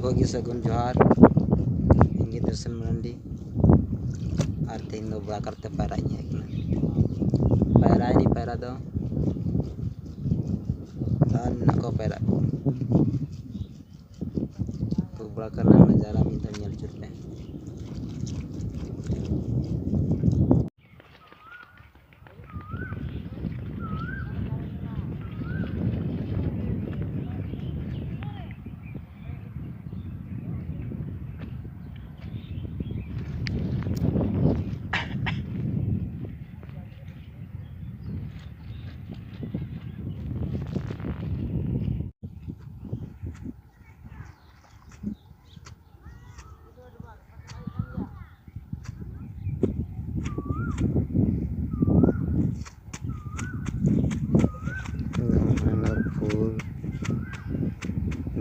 ᱡᱚᱛᱚ ᱜᱮ ᱥᱟᱹᱜᱩᱱ ᱡᱚᱦᱟᱨ ᱤᱧ ᱫᱚᱨᱥᱚᱱ ᱢᱟᱨᱟᱱᱰᱤ ᱟᱨ ᱛᱮᱦᱮᱧ ᱫᱚ ᱵᱚᱲᱟ ᱠᱟᱨᱛᱮ ᱯᱟᱭᱨᱟᱜ ᱤᱧ ᱦᱮᱡ ᱠᱟᱱᱟ ᱯᱟᱭᱨᱟᱭᱮᱱᱟᱹᱧ ᱯᱟᱭᱨᱟ ᱫᱚ ᱟᱨ ᱢᱮᱱᱟᱜ ᱠᱚ ᱯᱟᱭᱨᱟᱜ ᱛᱚ ᱵᱚᱲᱟ ᱠᱟᱨ ᱨᱮᱱᱟᱜ ᱱᱟᱡᱟᱨᱟ ᱢᱤᱫ ᱫᱷᱟᱣ ᱧᱮᱞ ᱦᱚᱪᱚ ᱯᱮ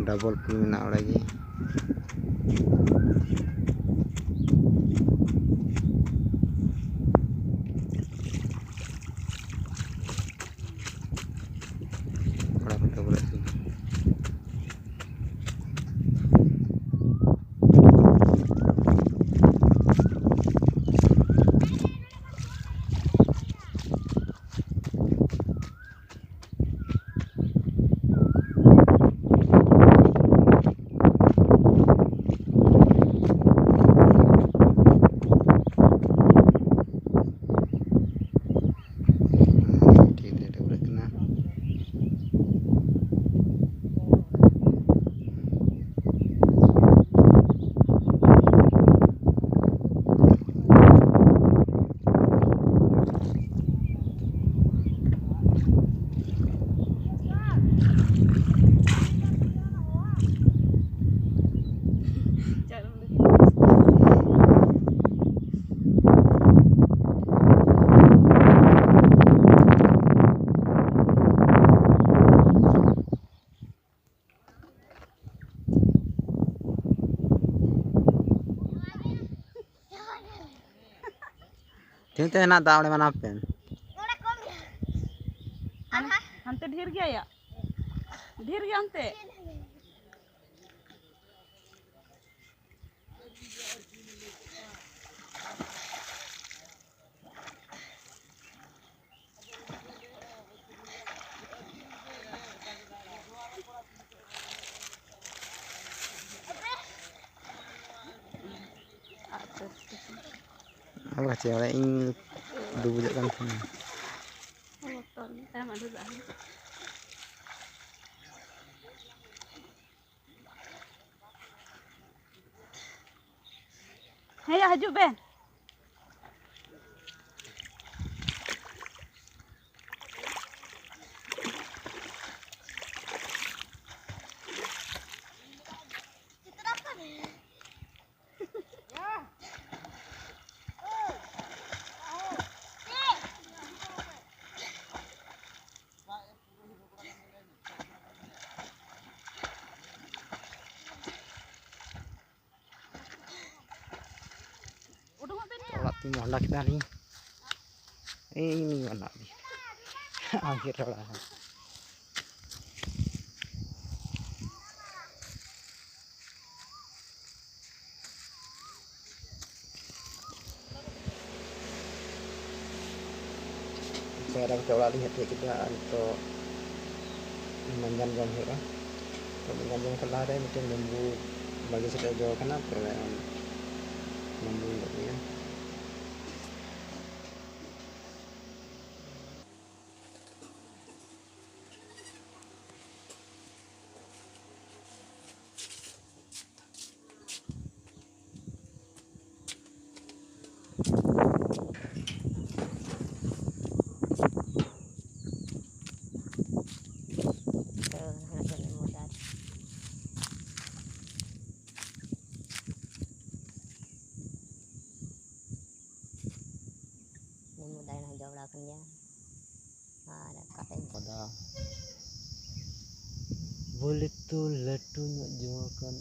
डबल पुल में लगी Tinta enak tak oleh mana pen? Ante ढेर गया या? ढेर गया ante? Apa sih oleh ing dubujak kan sini. Oh, ton, saya ada dah. Hei, hajuk Ben. Orang tim Honda kita nih. Ini mana nih? Akhir lah. Sekarang coba lihat ya kita untuk menjanjang ya. Untuk menjanjang kelah deh mungkin lembu bagi kita jauh kenapa lembu ya. Boleh tuh latu nyok jual kan